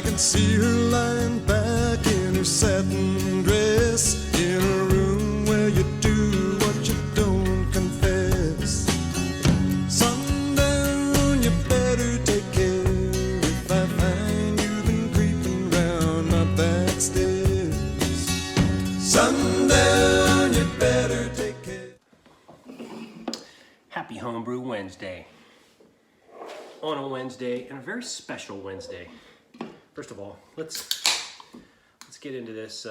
can see her lying back in her satin dress, in a room where you do what you don't confess. Sundown, you better take care if I find you've been creeping round my back stairs. Sundown, you better take care. Happy Homebrew Wednesday. On a Wednesday, and a very special Wednesday. First of all, let's get into this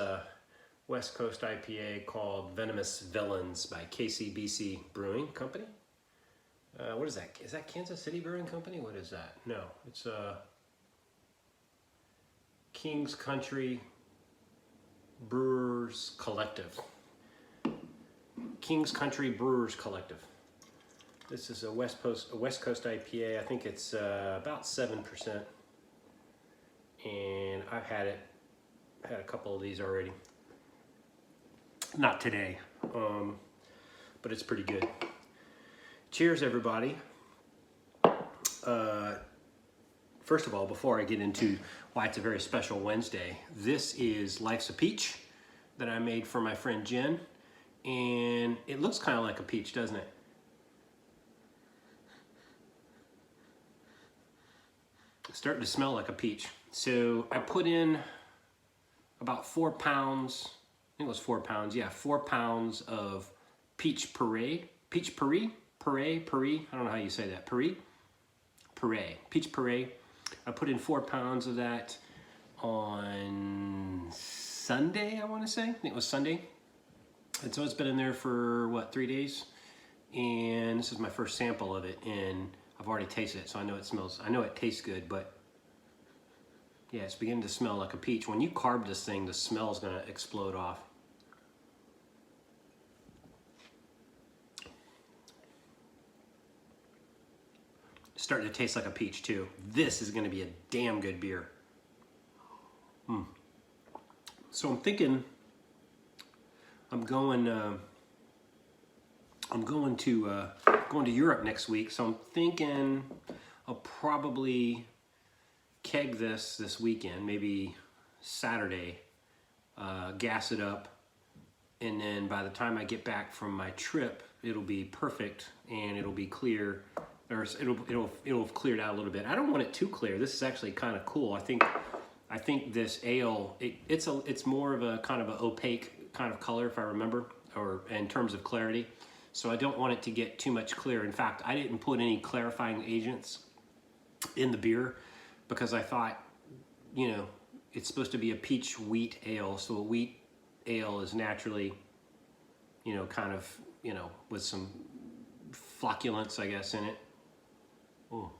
West Coast IPA called Venomous Villains by KCBC Brewing Company. What is that? Is that Kansas City Brewing Company? What is that? No, it's Kings Country Brewers Collective. Kings Country Brewers Collective. This is a West Coast IPA. I think it's about 7%, and I've had a couple of these already. Not today, but it's pretty good. Cheers, everybody. First of all, before I get into why it's a very special Wednesday, this is Life's a Peach that I made for my friend Jen, and it looks kind of like a peach, doesn't it? Starting to smell like a peach. So I put in about 4 pounds, I think it was 4 pounds, yeah, 4 pounds of peach puree, I don't know how you say that, peach puree. I put in 4 pounds of that on Sunday, I want to say. I think it was Sunday. And so it's been in there for, what, 3 days? And this is my first sample of it, and I've already tasted it, so I know it tastes good, but yeah, it's beginning to smell like a peach. When you carb this thing, the smell is gonna explode off. It's starting to taste like a peach too. This is gonna be a damn good beer. So I'm thinking I'm going to Europe next week, so I'm thinking I'll probably keg this weekend, maybe Saturday, gas it up, and then by the time I get back from my trip, it'll be perfect and it'll be clear, or it'll have cleared out a little bit. I don't want it too clear. This is actually kind of cool. I think this ale, it's more of a kind of an opaque kind of color, if I remember, or in terms of clarity. So I don't want it to get too much clear. In fact, I didn't put any clarifying agents in the beer because I thought, you know, it's supposed to be a peach wheat ale. So a wheat ale is naturally, you know, kind of, you know, with some flocculence, I guess, in it. Oh,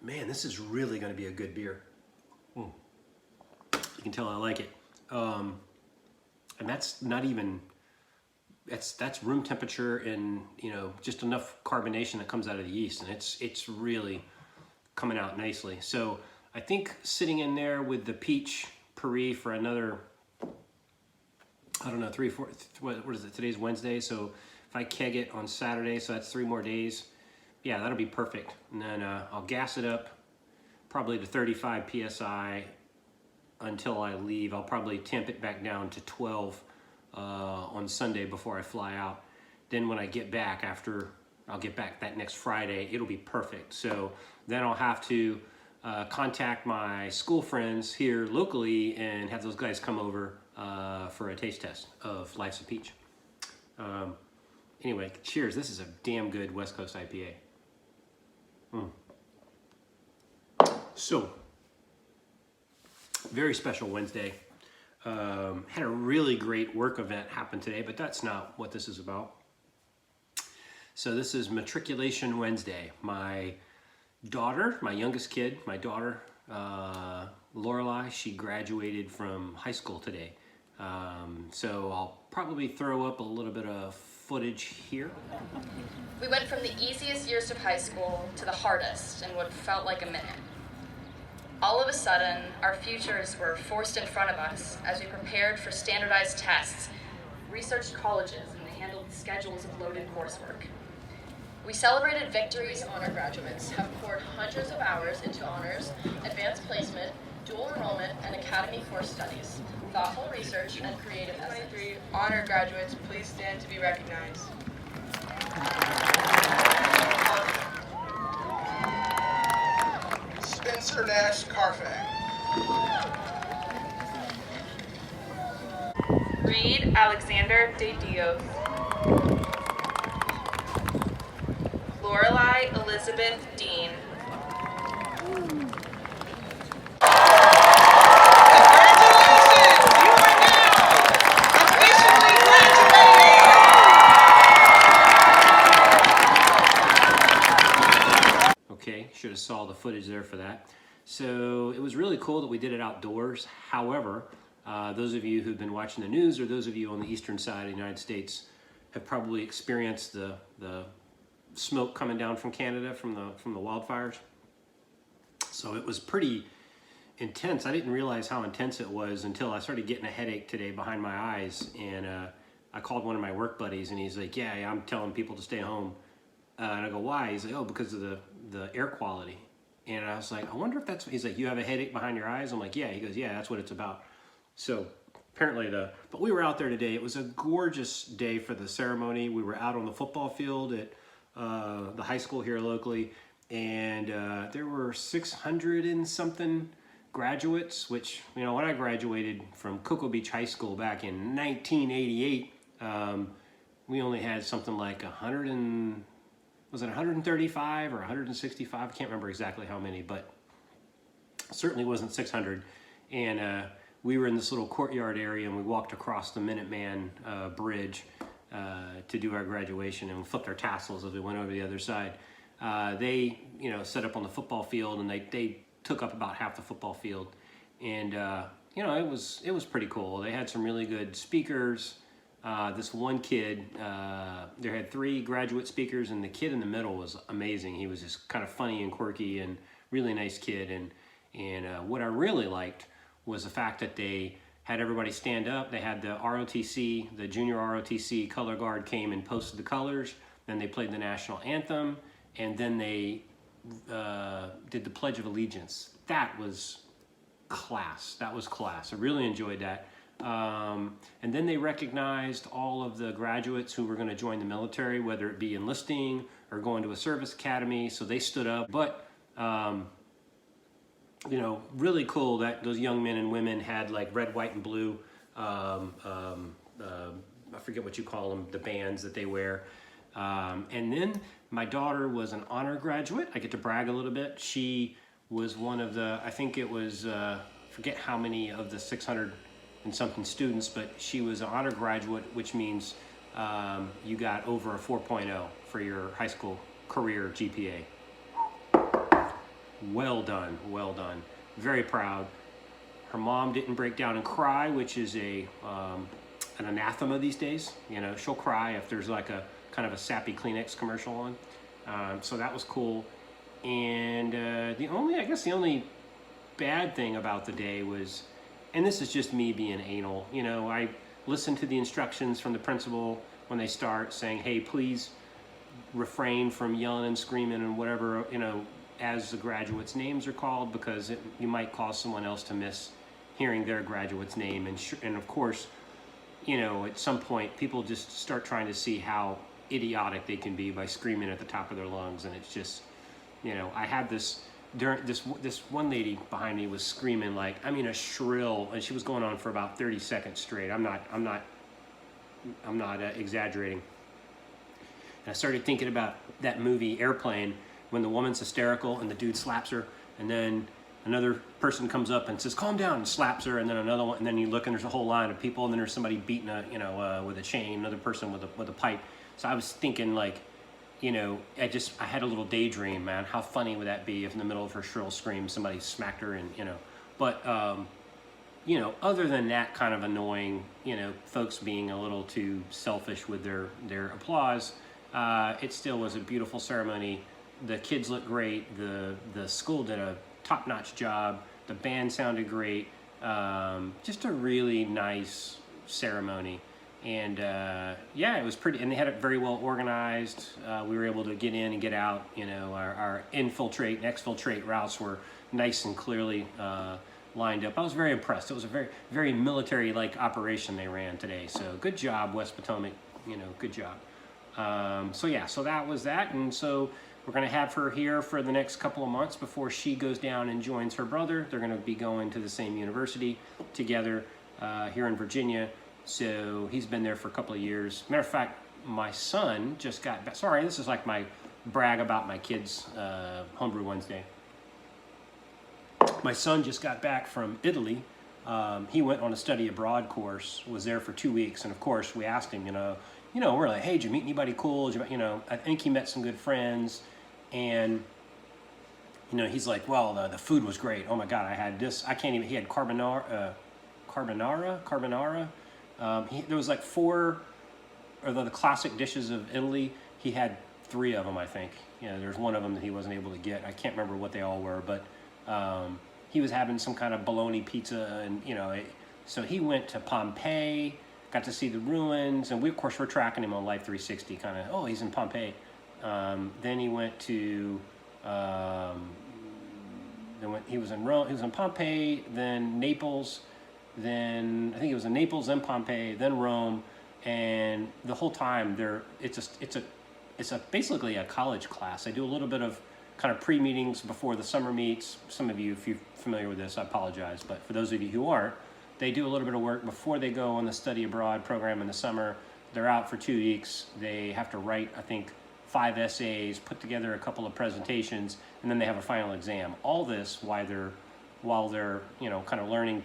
man, this is really going to be a good beer. You can tell I like it. And that's not even... That's room temperature, and you know, just enough carbonation that comes out of the yeast, and it's really coming out nicely. So I think sitting in there with the peach puree for another, I don't know, 3 or 4, what is it, today's Wednesday, so if I keg it on Saturday, so that's 3 more days, yeah, that'll be perfect. And then I'll gas it up probably to 35 psi until I leave. I'll probably temp it back down to 12 on Sunday before I fly out. Then when I get back, I'll get back that next Friday, it'll be perfect. So then I'll have to contact my school friends here locally and have those guys come over for a taste test of Life's a Peach. Anyway, cheers. This is a damn good West Coast IPA. So, very special Wednesday. Had a really great work event happen today, but that's not what this is about. So this is Matriculation Wednesday. My daughter, my youngest kid, my daughter, Lorelei, she graduated from high school today. So I'll probably throw up a little bit of footage here. We went from the easiest years of high school to the hardest in what felt like a minute. All of a sudden, our futures were forced in front of us as we prepared for standardized tests, researched colleges, and handled schedules of loaded coursework. We celebrated victories. Honor graduates have poured hundreds of hours into honors, advanced placement, dual enrollment, and academy course studies, thoughtful research, and creative essays. 23 honor graduates, please stand to be recognized. Spencer Nash Carfax. Reed Alexander De Dios. Lorelei Elizabeth Dean. Okay, should have saw the footage there for that. So it was really cool that we did it outdoors. However, those of you who've been watching the news, or those of you on the eastern side of the United States, have probably experienced the smoke coming down from Canada from the wildfires. So it was pretty intense. I didn't realize how intense it was until I started getting a headache today behind my eyes, and I called one of my work buddies, and he's like, yeah, I'm telling people to stay home. And I go, why? He's like, oh, because of the air quality. And I was like, I wonder if that's, he's like, you have a headache behind your eyes? I'm like, yeah. He goes, yeah, that's what it's about. So apparently but we were out there today. It was a gorgeous day for the ceremony. We were out on the football field at the high school here locally, and there were 600 and something graduates, which, you know, when I graduated from Cocoa Beach High School back in 1988, we only had something like 135 or 165? I can't remember exactly how many, but certainly wasn't 600. And we were in this little courtyard area, and we walked across the Minuteman Bridge to do our graduation, and we flipped our tassels as we went over the other side. They, you know, set up on the football field, and they took up about half the football field, and you know, it was pretty cool. They had some really good speakers. This one kid, there had 3 graduate speakers, and the kid in the middle was amazing. He was just kind of funny and quirky and really nice kid. And what I really liked was the fact that they had everybody stand up. They had the ROTC, the junior ROTC color guard came and posted the colors. Then they played the national anthem, and then they did the Pledge of Allegiance. That was class. That was class. I really enjoyed that. And then they recognized all of the graduates who were going to join the military, whether it be enlisting or going to a service academy. So they stood up. But you know, really cool that those young men and women had like red, white, and blue. I forget what you call them, the bands that they wear. And then my daughter was an honor graduate. I get to brag a little bit. She was one of the, I think it was, forget how many of the 600 and something students, but she was an honor graduate, which means you got over a 4.0 for your high school career GPA. Well done, well done. Very proud. Her mom didn't break down and cry, which is an anathema these days. You know, she'll cry if there's like a kind of a sappy Kleenex commercial on. So that was cool. And the only bad thing about the day was, and this is just me being anal, you know, I listened to the instructions from the principal when they start saying, hey, please refrain from yelling and screaming and whatever, you know, as the graduates' names are called, because you might cause someone else to miss hearing their graduate's name. And of course, you know, at some point, people just start trying to see how idiotic they can be by screaming at the top of their lungs. And it's just, you know, I had this, during this one lady behind me was screaming like, I mean, a shrill, and she was going on for about 30 seconds straight. I'm not exaggerating. And I started thinking about that movie Airplane, when the woman's hysterical and the dude slaps her, and then another person comes up and says, calm down, and slaps her, and then another one, and then you look and there's a whole line of people, and then there's somebody beating with a chain, another person with a pipe. So I was thinking, like, you know, I had a little daydream, man. How funny would that be if in the middle of her shrill scream somebody smacked her, and, you know. But you know, other than that kind of annoying, you know, folks being a little too selfish with their applause, it still was a beautiful ceremony. The kids looked great. The school did a top-notch job. The band sounded great. Just a really nice ceremony. And yeah, it was pretty, and they had it very well organized. We were able to get in and get out. You know, our infiltrate and exfiltrate routes were nice and clearly lined up. I was very impressed. It was a very, very military-like operation they ran today. So good job, West Potomac. You know, good job. So yeah, so that was that. And so we're going to have her here for the next couple of months before she goes down and joins her brother. They're going to be going to the same university together here in Virginia. So he's been there for a couple of years. Matter of fact, my son just got back. Sorry, this is like my brag about my kids' Homebrew Wednesday. My son just got back from Italy. He went on a study abroad course, was there for 2 weeks. And of course, we asked him, we're like, hey, did you meet anybody cool? I think he met some good friends. And, he's like, well, the food was great. Oh my God, I had this. He had carbonara. There was like 4 of the classic dishes of Italy. He had 3 of them, I think. There's one of them that he wasn't able to get. I can't remember what they all were, but he was having some kind of bologna pizza, and so he went to Pompeii, got to see the ruins, and of course we're tracking him on Life 360, kind of. Oh, he's in Pompeii. Then he went to. He was in Rome. He was in Pompeii, then Naples. Then I think it was in Naples, then Pompeii, then Rome, and the whole time it's basically a college class. They do a little bit of kind of pre-meetings before the summer meets. Some of you, if you're familiar with this, I apologize, but for those of you who aren't, they do a little bit of work before they go on the study abroad program in the summer. They're out for 2 weeks. They have to write, I think, 5 essays, put together a couple of presentations, and then they have a final exam. All this while they're kind of learning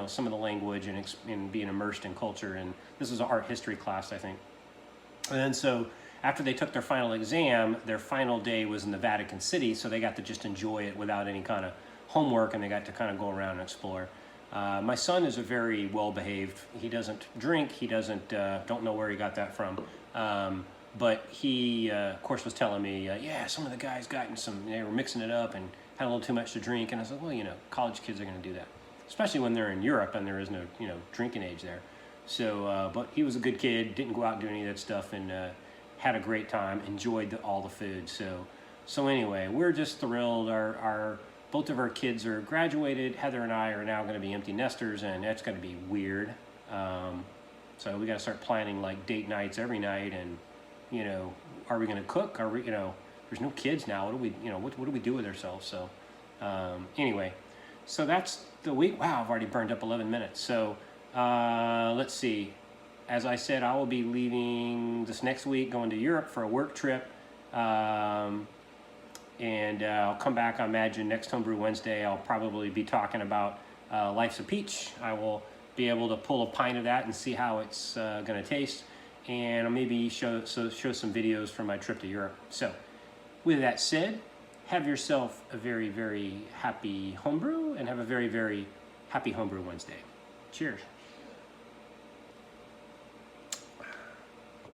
some of the language and being immersed in culture. And this was an art history class, I think. And then so after they took their final exam, their final day was in the Vatican City, so they got to just enjoy it without any kind of homework, and they got to kind of go around and explore. My son is a very well-behaved. He doesn't drink. He don't know where he got that from. But he, of course, was telling me, yeah, some of the guys they were mixing it up and had a little too much to drink. And I said, well, college kids are going to do that, especially when they're in Europe and there is no, drinking age there. So, but he was a good kid, didn't go out and do any of that stuff, and had a great time, enjoyed all the food. So anyway, we're just thrilled. Both of our kids are graduated. Heather and I are now going to be empty nesters, and that's going to be weird. So we got to start planning like date nights every night, and are we going to cook? Are we, there's no kids now. What do we, what do we do with ourselves? So anyway, so that's the week. Wow, I've already burned up 11 minutes. So let's see. As I said, I will be leaving this next week, going to Europe for a work trip. And I'll come back, I imagine, next Homebrew Wednesday. I'll probably be talking about Life's a Peach. I will be able to pull a pint of that and see how it's going to taste. And I'll maybe show some videos from my trip to Europe. So with that said, have yourself a very, very happy homebrew, and have a very, very happy Homebrew Wednesday. Cheers.